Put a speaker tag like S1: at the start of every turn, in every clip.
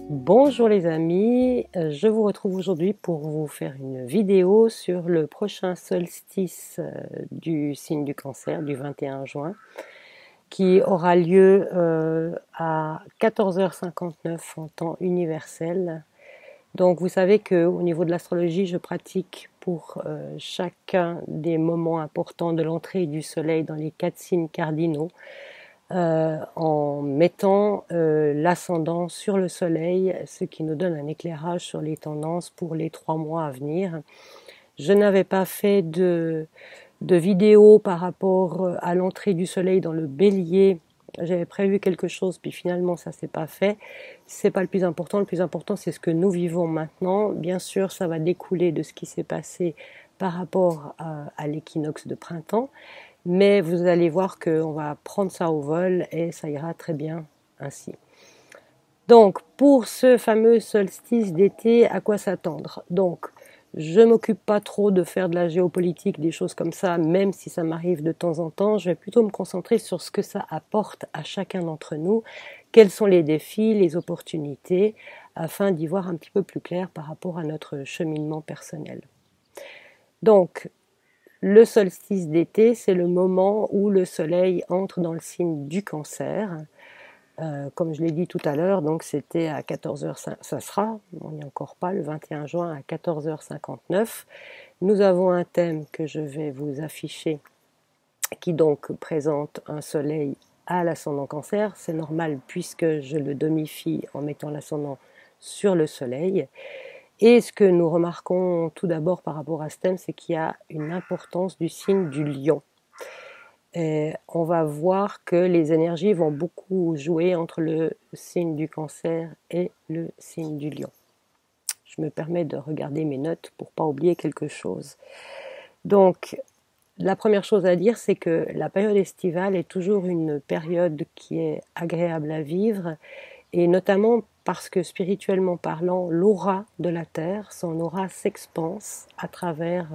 S1: Bonjour les amis, je vous retrouve aujourd'hui pour vous faire une vidéo sur le prochain solstice du signe du Cancer du 21 juin qui aura lieu à 14h59 en temps universel. Donc vous savez qu'au niveau de l'astrologie, je pratique pour chacun des moments importants de l'entrée du soleil dans les 4 signes cardinaux. En mettant l'ascendant sur le soleil, ce qui nous donne un éclairage sur les tendances pour les 3 mois à venir. Je n'avais pas fait de vidéo par rapport à l'entrée du soleil dans le bélier. J'avais prévu quelque chose, puis finalement ça s'est pas fait. C'est pas le plus important. Le plus important, c'est ce que nous vivons maintenant. Bien sûr, ça va découler de ce qui s'est passé par rapport à l'équinoxe de printemps. Mais vous allez voir qu'on va prendre ça au vol et ça ira très bien ainsi. Donc, pour ce fameux solstice d'été, à quoi s'attendre? Donc, je m'occupe pas trop de faire de la géopolitique, des choses comme ça, même si ça m'arrive de temps en temps. Je vais plutôt me concentrer sur ce que ça apporte à chacun d'entre nous, quels sont les défis, les opportunités, afin d'y voir un petit peu plus clair par rapport à notre cheminement personnel. Donc, le solstice d'été, c'est le moment où le soleil entre dans le signe du Cancer. Comme je l'ai dit tout à l'heure, donc c'était à 14h, ça sera, on n'y est encore pas, le 21 juin à 14h59. Nous avons un thème que je vais vous afficher qui donc présente un soleil à l'ascendant Cancer. C'est normal puisque je le domifie en mettant l'ascendant sur le soleil. Et ce que nous remarquons tout d'abord par rapport à ce thème, c'est qu'il y a une importance du signe du Lion. Et on va voir que les énergies vont beaucoup jouer entre le signe du Cancer et le signe du Lion. Je me permets de regarder mes notes pour ne pas oublier quelque chose. Donc, la première chose à dire, c'est que la période estivale est toujours une période qui est agréable à vivre, et notamment parce que spirituellement parlant, l'aura de la Terre, son aura s'expanse à travers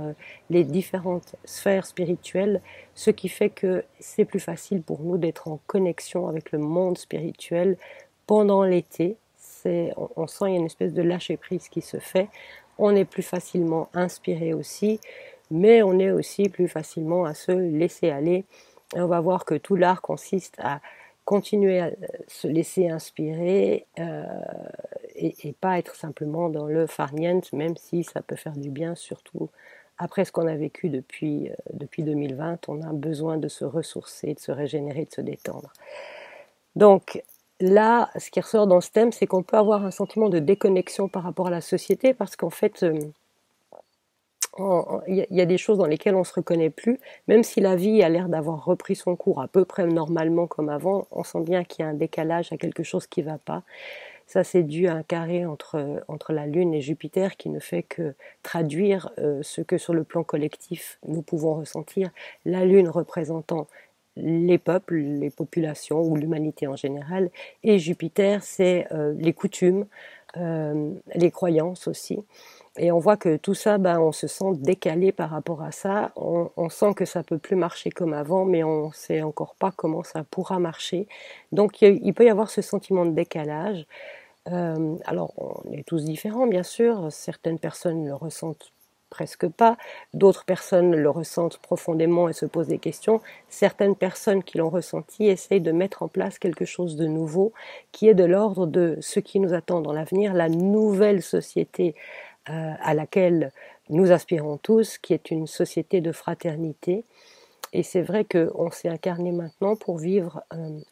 S1: les différentes sphères spirituelles, ce qui fait que c'est plus facile pour nous d'être en connexion avec le monde spirituel pendant l'été. On sent qu'il y a une espèce de lâcher-prise qui se fait, on est plus facilement inspiré aussi, mais on est aussi plus facilement à se laisser aller. Et on va voir que tout l'art consiste à continuer à se laisser inspirer et pas être simplement dans le farniente, même si ça peut faire du bien, surtout après ce qu'on a vécu depuis 2020. On a besoin de se ressourcer, de se régénérer, de se détendre. Donc là, ce qui ressort dans ce thème, c'est qu'on peut avoir un sentiment de déconnexion par rapport à la société, parce qu'en fait, il y a des choses dans lesquelles on ne se reconnaît plus, même si la vie a l'air d'avoir repris son cours à peu près normalement comme avant, on sent bien qu'il y a un décalage, à quelque chose qui ne va pas. Ça, c'est dû à un carré entre la Lune et Jupiter qui ne fait que traduire ce que sur le plan collectif nous pouvons ressentir. La Lune représentant les peuples, les populations ou l'humanité en général, et Jupiter, c'est les coutumes, les croyances aussi. Et on voit que tout ça, on se sent décalé par rapport à ça. On sent que ça peut plus marcher comme avant, mais on ne sait encore pas comment ça pourra marcher. Donc il peut y avoir ce sentiment de décalage. Alors on est tous différents, bien sûr. Certaines personnes le ressentent presque pas. D'autres personnes le ressentent profondément et se posent des questions. Certaines personnes qui l'ont ressenti essayent de mettre en place quelque chose de nouveau, qui est de l'ordre de ce qui nous attend dans l'avenir, la nouvelle société à laquelle nous aspirons tous, qui est une société de fraternité. Et c'est vrai qu'on s'est incarné maintenant pour vivre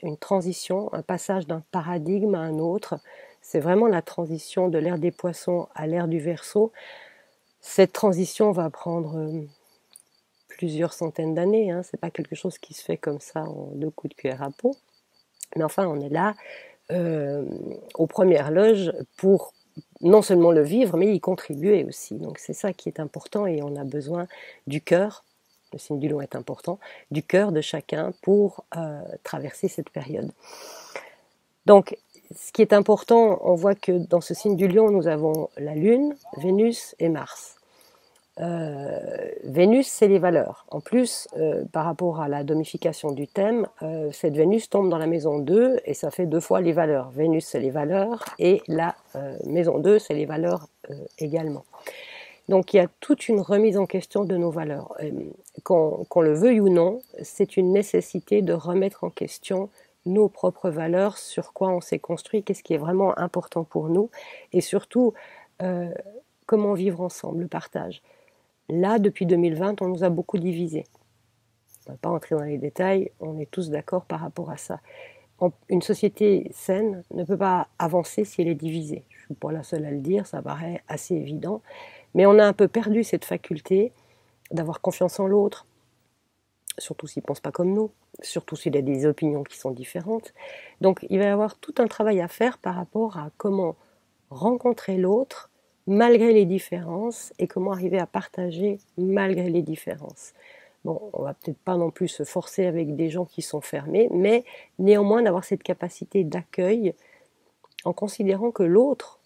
S1: une transition, un passage d'un paradigme à un autre. C'est vraiment la transition de l'ère des poissons à l'ère du Verseau. Cette transition va prendre plusieurs centaines d'années, hein. C'est pas quelque chose qui se fait comme ça en 2 coups de cuillère à peau. Mais enfin, on est là aux premières loges pour non seulement le vivre, mais y contribuer aussi. Donc c'est ça qui est important, et on a besoin du cœur, le signe du Lion est important, du cœur de chacun pour traverser cette période. Donc ce qui est important, on voit que dans ce signe du Lion, nous avons la Lune, Vénus et Mars. Vénus, c'est les valeurs. En plus, par rapport à la domification du thème, cette Vénus tombe dans la maison 2 et ça fait 2 fois les valeurs. Vénus, c'est les valeurs et la maison 2, c'est les valeurs également. Donc il y a toute une remise en question de nos valeurs. Qu'on le veuille ou non, c'est une nécessité de remettre en question nos propres valeurs, sur quoi on s'est construit, qu'est-ce qui est vraiment important pour nous, et surtout comment vivre ensemble, le partage. Là, depuis 2020, on nous a beaucoup divisés. On ne va pas entrer dans les détails, on est tous d'accord par rapport à ça. Une société saine ne peut pas avancer si elle est divisée. Je ne suis pas la seule à le dire, ça paraît assez évident. Mais on a un peu perdu cette faculté d'avoir confiance en l'autre, surtout s'il ne pense pas comme nous, surtout s'il a des opinions qui sont différentes. Donc il va y avoir tout un travail à faire par rapport à comment rencontrer l'autre malgré les différences et comment arriver à partager malgré les différences. Bon, on va peut-être pas non plus se forcer avec des gens qui sont fermés, mais néanmoins d'avoir cette capacité d'accueil en considérant que l'autre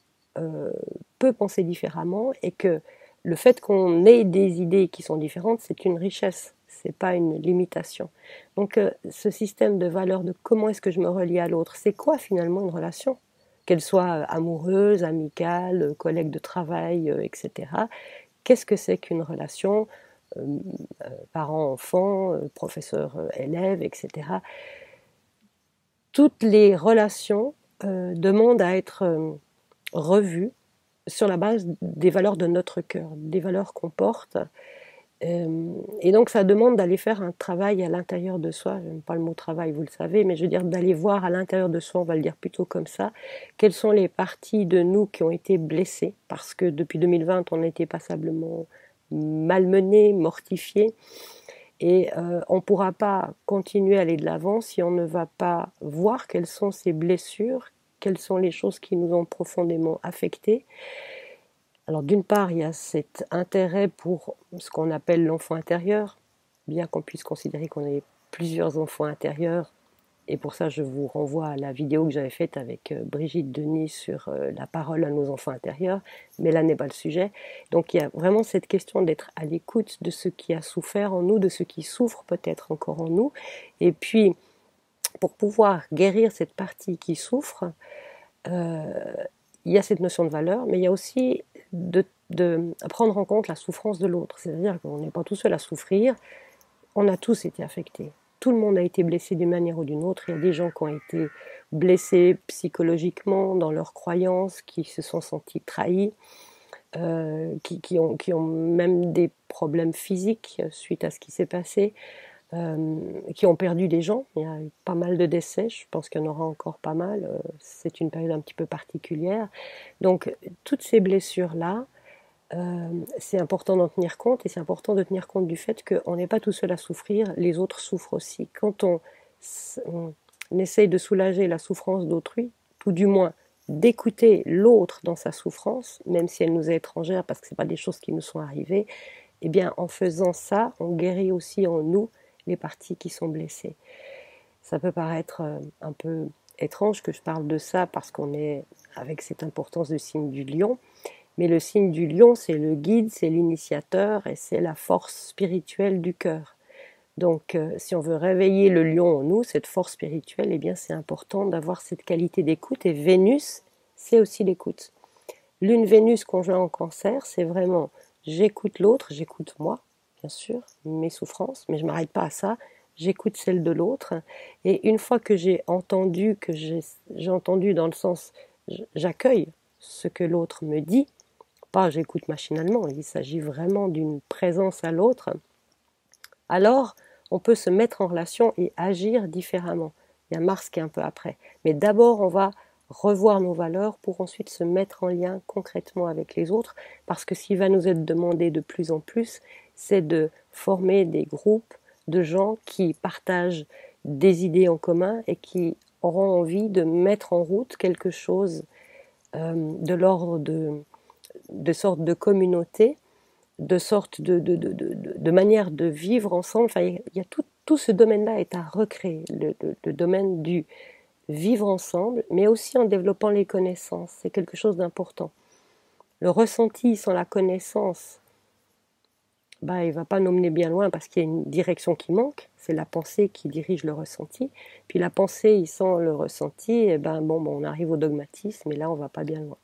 S1: peut penser différemment et que le fait qu'on ait des idées qui sont différentes, c'est une richesse, c'est pas une limitation. Donc ce système de valeurs de comment est-ce que je me relie à l'autre, c'est quoi finalement une relation ? Qu'elle soit amoureuse, amicale, collègue de travail, etc. Qu'est-ce que c'est qu'une relation parent-enfant, professeur-élève, etc. Toutes les relations demandent à être revues sur la base des valeurs de notre cœur, des valeurs qu'on porte. Et donc ça demande d'aller faire un travail à l'intérieur de soi, je n'aime pas le mot travail, vous le savez, mais je veux dire d'aller voir à l'intérieur de soi, on va le dire plutôt comme ça, quelles sont les parties de nous qui ont été blessées, parce que depuis 2020 on a été passablement malmenés, mortifiés, et on ne pourra pas continuer à aller de l'avant si on ne va pas voir quelles sont ces blessures, quelles sont les choses qui nous ont profondément affectés. Alors d'une part, il y a cet intérêt pour ce qu'on appelle l'enfant intérieur, bien qu'on puisse considérer qu'on ait plusieurs enfants intérieurs, et pour ça je vous renvoie à la vidéo que j'avais faite avec Brigitte Denis sur la parole à nos enfants intérieurs, mais là n'est pas le sujet. Donc il y a vraiment cette question d'être à l'écoute de ce qui a souffert en nous, de ce qui souffre peut-être encore en nous, et puis pour pouvoir guérir cette partie qui souffre, il y a cette notion de valeur, mais il y a aussi de prendre en compte la souffrance de l'autre. C'est-à-dire qu'on n'est pas tout seul à souffrir, on a tous été affectés. Tout le monde a été blessé d'une manière ou d'une autre. Il y a des gens qui ont été blessés psychologiquement dans leurs croyances, qui se sont sentis trahis, qui ont même des problèmes physiques suite à ce qui s'est passé, qui ont perdu des gens. Il y a eu pas mal de décès, je pense qu'il y en aura encore pas mal. C'est une période un petit peu particulière. Donc toutes ces blessures-là, c'est important d'en tenir compte, et c'est important de tenir compte du fait qu'on n'est pas tout seul à souffrir, les autres souffrent aussi. Quand on essaye de soulager la souffrance d'autrui, tout du moins d'écouter l'autre dans sa souffrance, même si elle nous est étrangère parce que ce n'est pas des choses qui nous sont arrivées, eh bien en faisant ça, on guérit aussi en nous les parties qui sont blessées. Ça peut paraître un peu étrange que je parle de ça parce qu'on est avec cette importance du signe du lion, mais le signe du lion, c'est le guide, c'est l'initiateur et c'est la force spirituelle du cœur. Donc si on veut réveiller le lion en nous, cette force spirituelle, eh bien c'est important d'avoir cette qualité d'écoute, et Vénus, c'est aussi l'écoute. Lune Vénus conjoint en Cancer, c'est vraiment j'écoute l'autre, j'écoute moi, bien sûr, mes souffrances, mais je ne m'arrête pas à ça, j'écoute celle de l'autre, et une fois que j'ai entendu dans le sens j'accueille ce que l'autre me dit, pas j'écoute machinalement, il s'agit vraiment d'une présence à l'autre, alors on peut se mettre en relation et agir différemment. Il y a Mars qui est un peu après, mais d'abord on va revoir nos valeurs pour ensuite se mettre en lien concrètement avec les autres, parce que ce qui va nous être demandé de plus en plus, c'est de former des groupes de gens qui partagent des idées en commun et qui auront envie de mettre en route quelque chose de l'ordre de sorte de communauté, de sorte de manière de vivre ensemble. Enfin, il y a tout ce domaine-là est à recréer, le domaine du vivre ensemble, mais aussi en développant les connaissances. C'est quelque chose d'important. Le ressenti sans la connaissance, bah, il ne va pas nous mener bien loin parce qu'il y a une direction qui manque, c'est la pensée qui dirige le ressenti. Puis la pensée, sans le ressenti, et ben, bon, on arrive au dogmatisme et là, on ne va pas bien loin.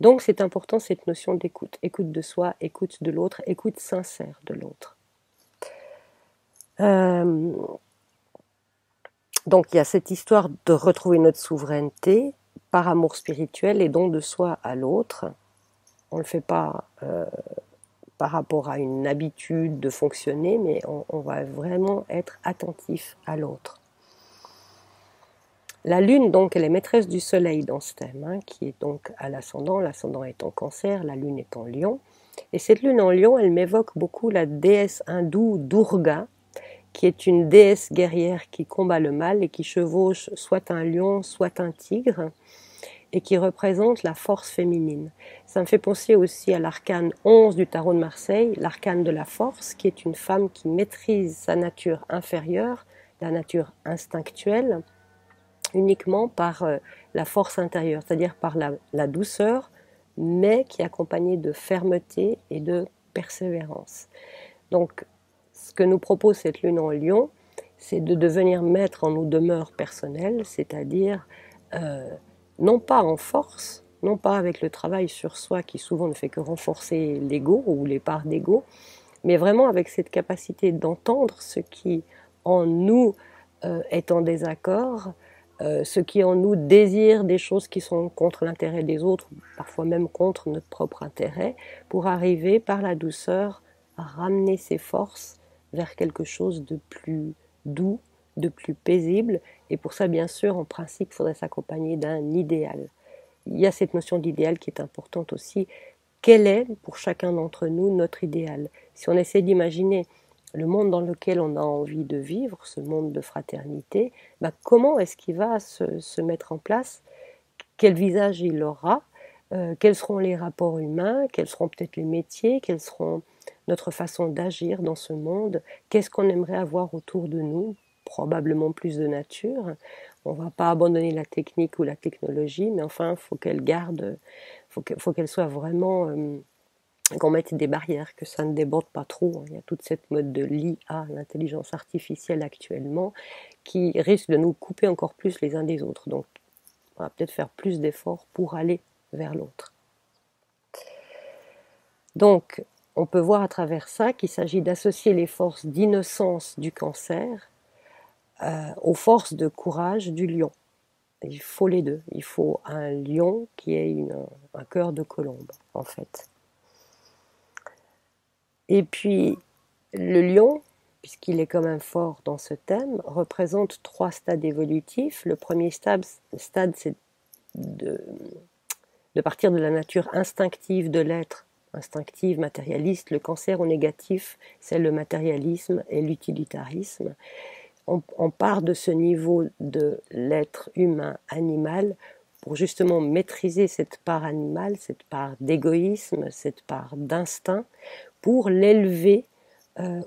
S1: Donc c'est important cette notion d'écoute, écoute de soi, écoute de l'autre, écoute sincère de l'autre. Donc il y a cette histoire de retrouver notre souveraineté par amour spirituel et don de soi à l'autre. On ne le fait pas par rapport à une habitude de fonctionner, mais on va vraiment être attentif à l'autre. La Lune, donc, elle est maîtresse du Soleil dans ce thème, hein, qui est donc à l'ascendant est en Cancer, la Lune est en Lion. Et cette Lune en Lion, elle m'évoque beaucoup la déesse hindoue Durga, qui est une déesse guerrière qui combat le mal et qui chevauche soit un lion, soit un tigre, et qui représente la force féminine. Ça me fait penser aussi à l'arcane 11 du tarot de Marseille, l'arcane de la force, qui est une femme qui maîtrise sa nature inférieure, la nature instinctuelle, uniquement par la force intérieure, c'est-à-dire par la douceur, mais qui est accompagnée de fermeté et de persévérance. Donc, ce que nous propose cette lune en Lion, c'est de devenir maître en nos demeures personnelles, c'est-à-dire non pas en force, non pas avec le travail sur soi qui souvent ne fait que renforcer l'ego ou les parts d'ego, mais vraiment avec cette capacité d'entendre ce qui en nous est en désaccord, ce qui en nous désire des choses qui sont contre l'intérêt des autres, parfois même contre notre propre intérêt, pour arriver par la douceur à ramener ses forces vers quelque chose de plus doux, de plus paisible. Et pour ça, bien sûr, en principe, il faudrait s'accompagner d'un idéal. Il y a cette notion d'idéal qui est importante aussi. Quel est, pour chacun d'entre nous, notre idéal? Si on essaie d'imaginer le monde dans lequel on a envie de vivre, ce monde de fraternité, ben comment est-ce qu'il va se mettre en place? Quel visage il aura? Quels seront les rapports humains? Quels seront peut-être les métiers? Quelles seront notre façon d'agir dans ce monde? Qu'est-ce qu'on aimerait avoir autour de nous? Probablement plus de nature. On ne va pas abandonner la technique ou la technologie, mais enfin, il faut qu'elle garde, faut qu'elle soit vraiment, qu'on mette des barrières, que ça ne déborde pas trop. Il y a toute cette mode de l'IA, l'intelligence artificielle actuellement, qui risque de nous couper encore plus les uns des autres. Donc, on va peut-être faire plus d'efforts pour aller vers l'autre. Donc, on peut voir à travers ça qu'il s'agit d'associer les forces d'innocence du Cancer aux forces de courage du Lion. Il faut les deux. Il faut un lion qui ait un cœur de colombe, en fait. Et puis, le lion, puisqu'il est quand même fort dans ce thème, représente 3 stades évolutifs. Le premier stade c'est de partir de la nature instinctive de l'être, instinctive, matérialiste. Le Cancer au négatif, c'est le matérialisme et l'utilitarisme. On part de ce niveau de l'être humain animal pour justement maîtriser cette part animale, cette part d'égoïsme, cette part d'instinct, pour l'élever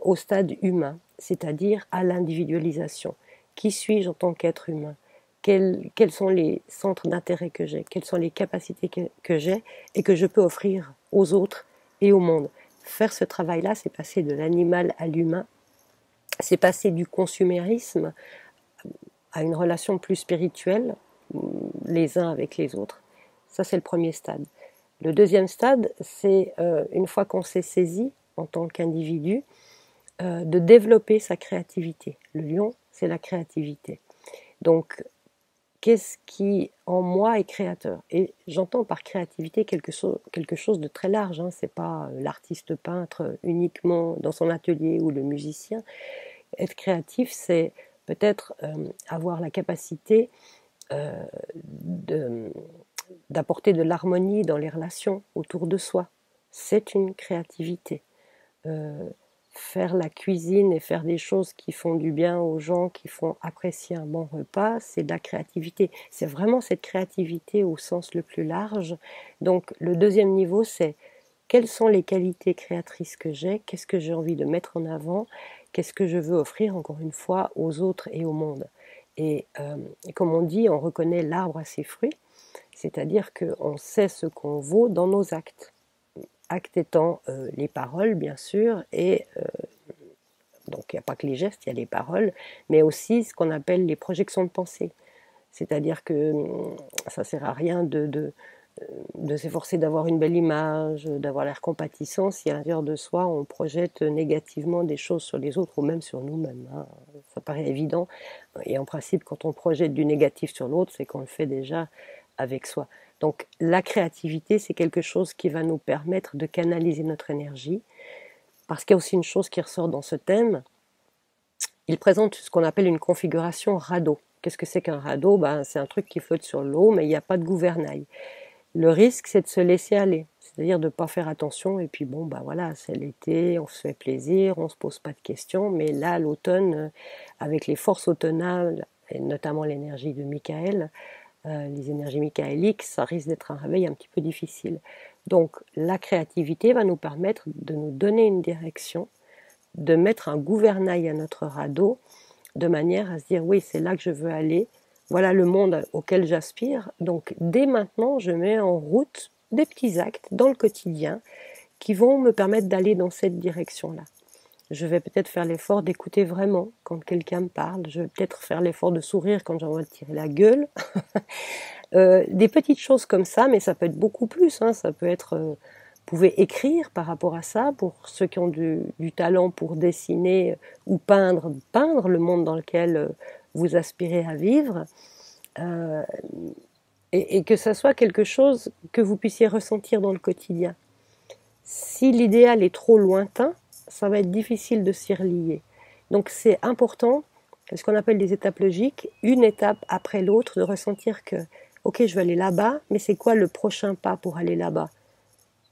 S1: au stade humain, c'est-à-dire à l'individualisation. Qui suis-je en tant qu'être humain? Quels sont les centres d'intérêt que j'ai? Quelles sont les capacités que j'ai et que je peux offrir aux autres et au monde? Faire ce travail-là, c'est passer de l'animal à l'humain, c'est passer du consumérisme à une relation plus spirituelle, les uns avec les autres. Ça, c'est le premier stade. Le deuxième stade, c'est une fois qu'on s'est saisi en tant qu'individu, de développer sa créativité. Le lion, c'est la créativité. Donc, qu'est-ce qui en moi est créateur? Et j'entends par créativité quelque chose de très large, hein. C'est pas l'artiste peintre uniquement dans son atelier ou le musicien. Être créatif, c'est peut-être avoir la capacité d'apporter de l'harmonie dans les relations autour de soi. C'est une créativité. Faire la cuisine et faire des choses qui font du bien aux gens, qui font apprécier un bon repas, c'est de la créativité. C'est vraiment cette créativité au sens le plus large. Donc le deuxième niveau, c'est quelles sont les qualités créatrices que j'ai, qu'est-ce que j'ai envie de mettre en avant, qu'est-ce que je veux offrir encore une fois aux autres et au monde. Et comme on dit, on reconnaît l'arbre à ses fruits, c'est-à-dire qu'on sait ce qu'on vaut dans nos actes. acte étant les paroles, bien sûr, et donc il n'y a pas que les gestes, il y a les paroles, mais aussi ce qu'on appelle les projections de pensée. C'est-à-dire que ça ne sert à rien de s'efforcer d'avoir une belle image, d'avoir l'air compatissant, si à l'intérieur de soi on projette négativement des choses sur les autres ou même sur nous-mêmes. Hein. Ça paraît évident. Et en principe, quand on projette du négatif sur l'autre, c'est qu'on le fait déjà avec soi. Donc la créativité, c'est quelque chose qui va nous permettre de canaliser notre énergie, parce qu'il y a aussi une chose qui ressort dans ce thème. Il présente ce qu'on appelle une configuration radeau. Qu'est-ce que c'est qu'un radeau? C'est un truc qui flotte sur l'eau, mais il n'y a pas de gouvernail. Le risque, c'est de se laisser aller, c'est-à-dire de ne pas faire attention, et puis voilà, c'est l'été, on se fait plaisir, on ne se pose pas de questions, mais là, l'automne, avec les forces automnales, et notamment l'énergie de Michael, les énergies michaéliques, ça risque d'être un réveil un petit peu difficile. Donc, la créativité va nous permettre de nous donner une direction, de mettre un gouvernail à notre radeau, de manière à se dire, oui, c'est là que je veux aller, voilà le monde auquel j'aspire. Donc dès maintenant, je mets en route des petits actes dans le quotidien qui vont me permettre d'aller dans cette direction-là. Je vais peut-être faire l'effort d'écouter vraiment quand quelqu'un me parle. Je vais peut-être faire l'effort de sourire quand j'ai envie de tirer la gueule. Des petites choses comme ça, mais ça peut être beaucoup plus. Hein. Ça peut être... vous pouvez écrire par rapport à ça, pour ceux qui ont du talent pour dessiner ou peindre le monde dans lequel vous aspirez à vivre, et que ça soit quelque chose que vous puissiez ressentir dans le quotidien. Si l'idéal est trop lointain, ça va être difficile de s'y relier. Donc c'est important, ce qu'on appelle des étapes logiques, une étape après l'autre, de ressentir que, ok, je vais aller là-bas, mais c'est quoi le prochain pas pour aller là-bas?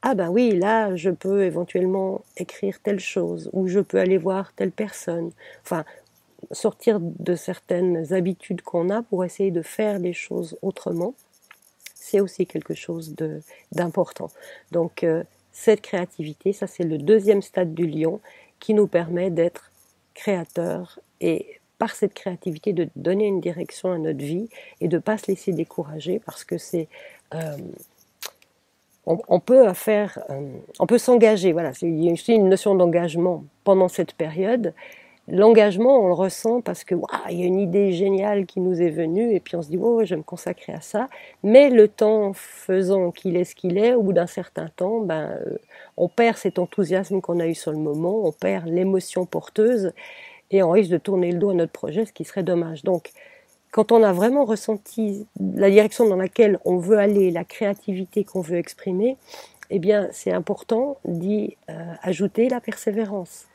S1: Ah ben oui, là, je peux éventuellement écrire telle chose, ou je peux aller voir telle personne. Enfin, sortir de certaines habitudes qu'on a pour essayer de faire les choses autrement, c'est aussi quelque chose d'important. Donc, cette créativité, ça c'est le deuxième stade du lion qui nous permet d'être créateurs et par cette créativité de donner une direction à notre vie et de ne pas se laisser décourager, parce que c'est... on peut s'engager, voilà, il y a aussi une notion d'engagement pendant cette période. L'engagement, on le ressent parce que il y a une idée géniale qui nous est venue et puis on se dit je vais me consacrer à ça. Mais le temps faisant qu'il est ce qu'il est, au bout d'un certain temps, on perd cet enthousiasme qu'on a eu sur le moment, on perd l'émotion porteuse et on risque de tourner le dos à notre projet, ce qui serait dommage. Donc, quand on a vraiment ressenti la direction dans laquelle on veut aller, la créativité qu'on veut exprimer, eh bien, c'est important d'y ajouter la persévérance.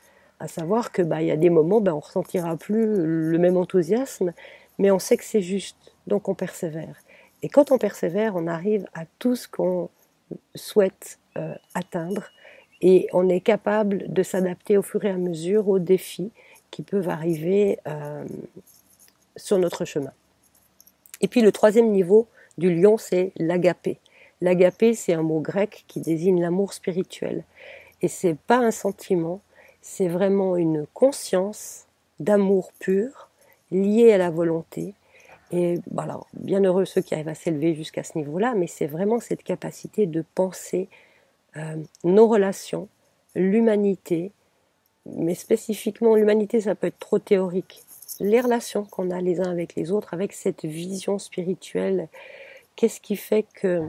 S1: À savoir que il y a des moments, on ressentira plus le même enthousiasme, mais on sait que c'est juste, donc on persévère. Et quand on persévère, on arrive à tout ce qu'on souhaite atteindre, et on est capable de s'adapter au fur et à mesure aux défis qui peuvent arriver sur notre chemin. Et puis le troisième niveau du lion, c'est l'agapé. L'agapé, c'est un mot grec qui désigne l'amour spirituel. Et c'est pas un sentiment, c'est vraiment une conscience d'amour pur, liée à la volonté. Et alors, bien heureux ceux qui arrivent à s'élever jusqu'à ce niveau-là, mais c'est vraiment cette capacité de penser nos relations, l'humanité, mais spécifiquement l'humanité, ça peut être trop théorique. Les relations qu'on a les uns avec les autres, avec cette vision spirituelle, qu'est-ce qui fait que,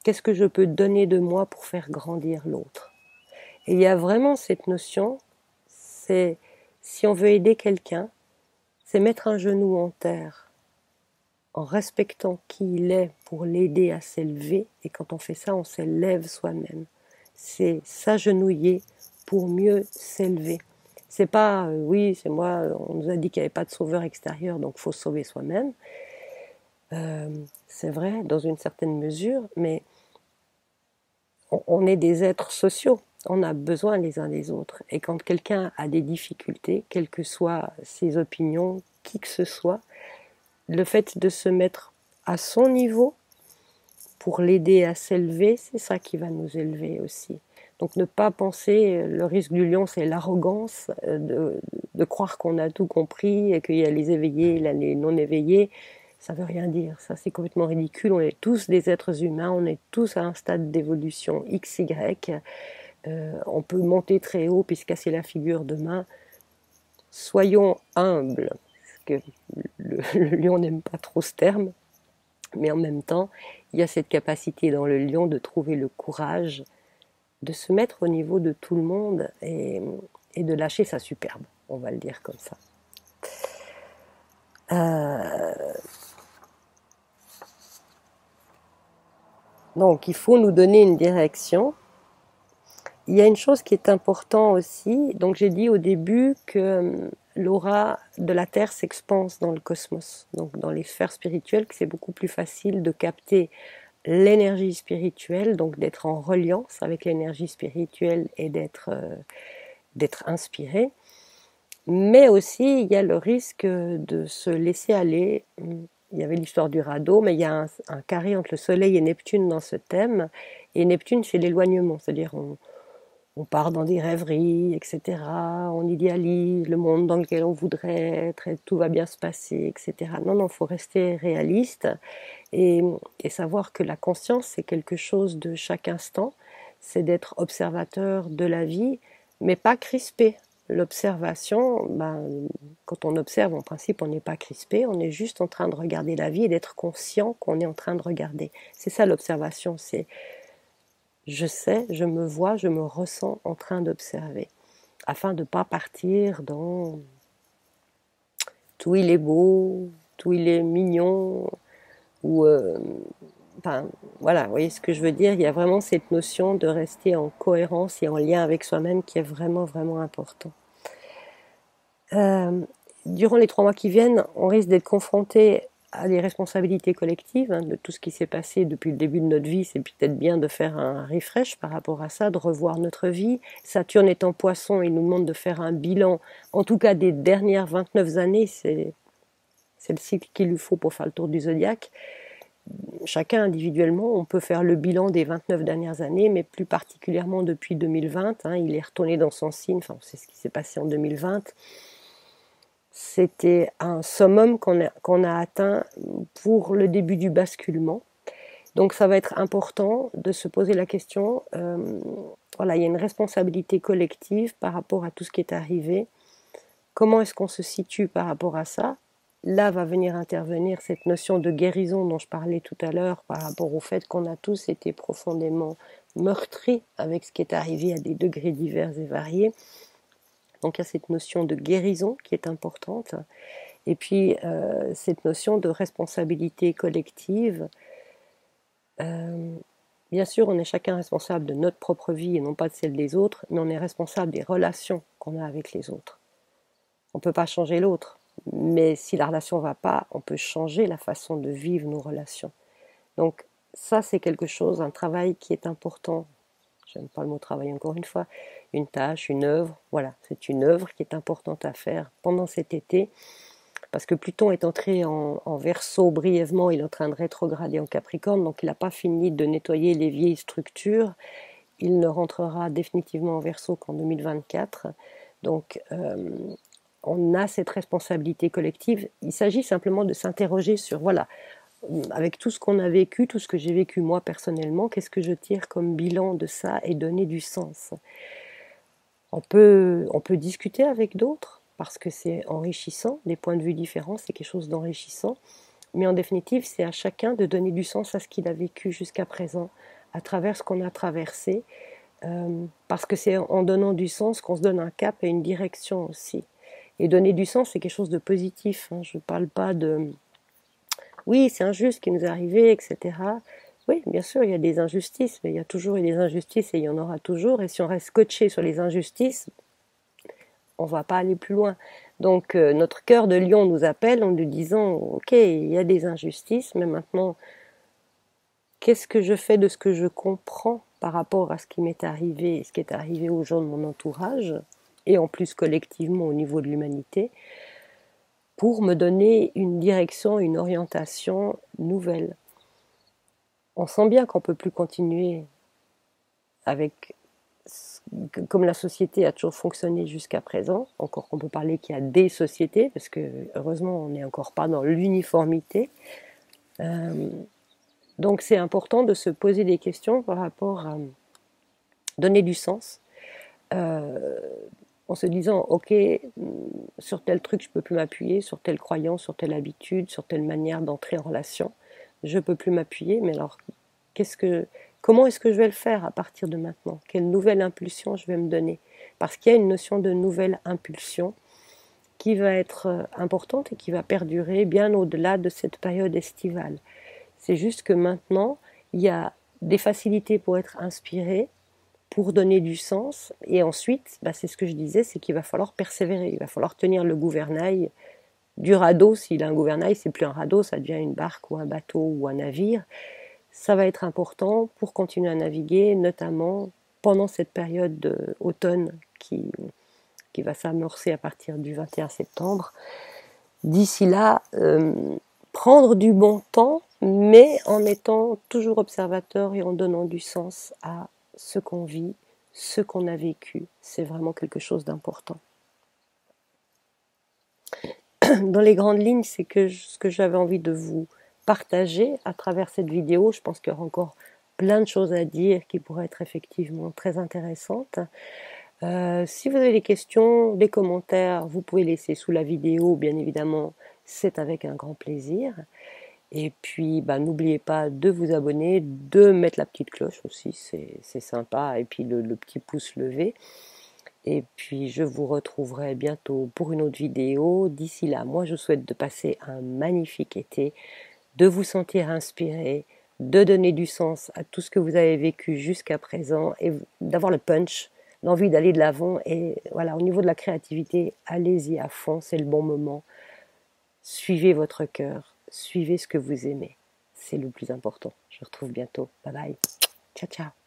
S1: qu'est-ce que je peux donner de moi pour faire grandir l'autre? Et il y a vraiment cette notion, c'est, si on veut aider quelqu'un, c'est mettre un genou en terre, en respectant qui il est pour l'aider à s'élever, et quand on fait ça, on s'élève soi-même. C'est s'agenouiller pour mieux s'élever. C'est pas, oui, c'est moi, on nous a dit qu'il n'y avait pas de sauveur extérieur, donc il faut se sauver soi-même. C'est vrai, dans une certaine mesure, mais on est des êtres sociaux, on a besoin les uns des autres. Et quand quelqu'un a des difficultés, quelles que soient ses opinions, qui que ce soit, le fait de se mettre à son niveau pour l'aider à s'élever, c'est ça qui va nous élever aussi. Donc ne pas penser, le risque du lion, c'est l'arrogance, de croire qu'on a tout compris et qu'il y a les éveillés, les non éveillés. Ça veut rien dire, ça c'est complètement ridicule. On est tous des êtres humains, on est tous à un stade d'évolution XY. On peut monter très haut puis se casser la figure demain. Soyons humbles, parce que le lion n'aime pas trop ce terme, mais en même temps, il y a cette capacité dans le lion de trouver le courage de se mettre au niveau de tout le monde et de lâcher sa superbe, on va le dire comme ça. Donc il faut nous donner une direction. Il y a une chose qui est importante aussi, donc j'ai dit au début que l'aura de la Terre s'expanse dans le cosmos, donc dans les sphères spirituelles, que c'est beaucoup plus facile de capter l'énergie spirituelle, donc d'être en reliance avec l'énergie spirituelle et d'être inspiré. Mais aussi, il y a le risque de se laisser aller. Il y avait l'histoire du radeau, mais il y a un carré entre le Soleil et Neptune dans ce thème. Et Neptune, c'est l'éloignement, c'est-à-dire on part dans des rêveries, etc. On idéalise le monde dans lequel on voudrait être, et tout va bien se passer, etc. Non, il faut rester réaliste et savoir que la conscience, c'est quelque chose de chaque instant. C'est d'être observateur de la vie, mais pas crispé. L'observation, quand on observe, en principe, on n'est pas crispé, on est juste en train de regarder la vie et d'être conscient qu'on est en train de regarder. C'est ça l'observation, c'est je sais, je me vois, je me ressens en train d'observer, afin de ne pas partir dans tout il est beau, tout il est mignon, ou voilà, vous voyez ce que je veux dire, il y a vraiment cette notion de rester en cohérence et en lien avec soi-même qui est vraiment, vraiment important. Durant les 3 mois qui viennent, on risque d'être confronté à des responsabilités collectives, de tout ce qui s'est passé depuis le début de notre vie. C'est peut-être bien de faire un refresh par rapport à ça, de revoir notre vie. Saturne est en Poisson, il nous demande de faire un bilan, en tout cas des dernières 29 années, c'est le cycle qu'il lui faut pour faire le tour du zodiaque. Chacun individuellement, on peut faire le bilan des 29 dernières années, mais plus particulièrement depuis 2020. Il est retourné dans son signe, enfin, c'est ce qui s'est passé en 2020. C'était un summum qu'on a atteint pour le début du basculement. Donc ça va être important de se poser la question, voilà, il y a une responsabilité collective par rapport à tout ce qui est arrivé. Comment est-ce qu'on se situe par rapport à ça? Là va venir intervenir cette notion de guérison dont je parlais tout à l'heure par rapport au fait qu'on a tous été profondément meurtris avec ce qui est arrivé à des degrés divers et variés. Donc il y a cette notion de guérison qui est importante, et puis cette notion de responsabilité collective. Bien sûr, on est chacun responsable de notre propre vie et non pas de celle des autres, mais on est responsable des relations qu'on a avec les autres. On ne peut pas changer l'autre, mais si la relation ne va pas, on peut changer la façon de vivre nos relations. Donc ça, c'est quelque chose, un travail qui est important. J'aime pas le mot travail encore une fois, une tâche, une œuvre, voilà, c'est une œuvre qui est importante à faire pendant cet été, parce que Pluton est entré en Verseau brièvement, il est en train de rétrograder en Capricorne, donc il n'a pas fini de nettoyer les vieilles structures, il ne rentrera définitivement en Verseau qu'en 2024, donc on a cette responsabilité collective, il s'agit simplement de s'interroger sur, voilà, avec tout ce qu'on a vécu, tout ce que j'ai vécu moi personnellement, qu'est-ce que je tire comme bilan de ça et donner du sens. On peut discuter avec d'autres parce que c'est enrichissant, des points de vue différents, c'est quelque chose d'enrichissant, mais en définitive, c'est à chacun de donner du sens à ce qu'il a vécu jusqu'à présent, à travers ce qu'on a traversé, parce que c'est en donnant du sens qu'on se donne un cap et une direction aussi. Et donner du sens, c'est quelque chose de positif. Je ne parle pas de oui, c'est injuste ce qui nous est arrivé, etc. Oui, bien sûr, il y a des injustices, mais il y a toujours eu des injustices et il y en aura toujours. Et si on reste scotché sur les injustices, on ne va pas aller plus loin. Donc notre cœur de lion nous appelle en nous disant, ok, il y a des injustices, mais maintenant, qu'est-ce que je fais de ce que je comprends par rapport à ce qui m'est arrivé et ce qui est arrivé aux gens de mon entourage, et en plus collectivement au niveau de l'humanité, pour me donner une direction, une orientation nouvelle. On sent bien qu'on ne peut plus continuer avec ce comme la société a toujours fonctionné jusqu'à présent, encore qu'on peut parler qu'il y a des sociétés, parce que heureusement on n'est encore pas dans l'uniformité. Donc c'est important de se poser des questions par rapport à donner du sens, en se disant ok, sur tel truc je peux plus m'appuyer, sur telle croyance, sur telle habitude, sur telle manière d'entrer en relation, je peux plus m'appuyer, mais alors comment est-ce que je vais le faire à partir de maintenant? Quelle nouvelle impulsion je vais me donner? Parce qu'il y a une notion de nouvelle impulsion qui va être importante et qui va perdurer bien au-delà de cette période estivale. C'est juste que maintenant, il y a des facilités pour être inspiré, pour donner du sens, et ensuite, c'est ce que je disais, c'est qu'il va falloir persévérer, il va falloir tenir le gouvernail du radeau. S'il a un gouvernail, c'est plus un radeau, ça devient une barque ou un bateau ou un navire. Ça va être important pour continuer à naviguer, notamment pendant cette période d'automne qui va s'amorcer à partir du 21 septembre. D'ici là, prendre du bon temps, mais en étant toujours observateur et en donnant du sens à ce qu'on vit, ce qu'on a vécu. C'est vraiment quelque chose d'important. Dans les grandes lignes, c'est ce que j'avais envie de vous partager à travers cette vidéo. Je pense qu'il y aura encore plein de choses à dire qui pourraient être effectivement très intéressantes. Si vous avez des questions, des commentaires, vous pouvez laisser sous la vidéo, bien évidemment, c'est avec un grand plaisir. Et puis, n'oubliez pas de vous abonner, de mettre la petite cloche aussi, c'est sympa, et puis le petit pouce levé. Et puis, je vous retrouverai bientôt pour une autre vidéo. D'ici là, moi, je vous souhaite de passer un magnifique été, de vous sentir inspiré, de donner du sens à tout ce que vous avez vécu jusqu'à présent et d'avoir le punch, l'envie d'aller de l'avant. Et voilà, au niveau de la créativité, allez-y à fond, c'est le bon moment. Suivez votre cœur, suivez ce que vous aimez. C'est le plus important. Je vous retrouve bientôt. Bye bye. Ciao, ciao.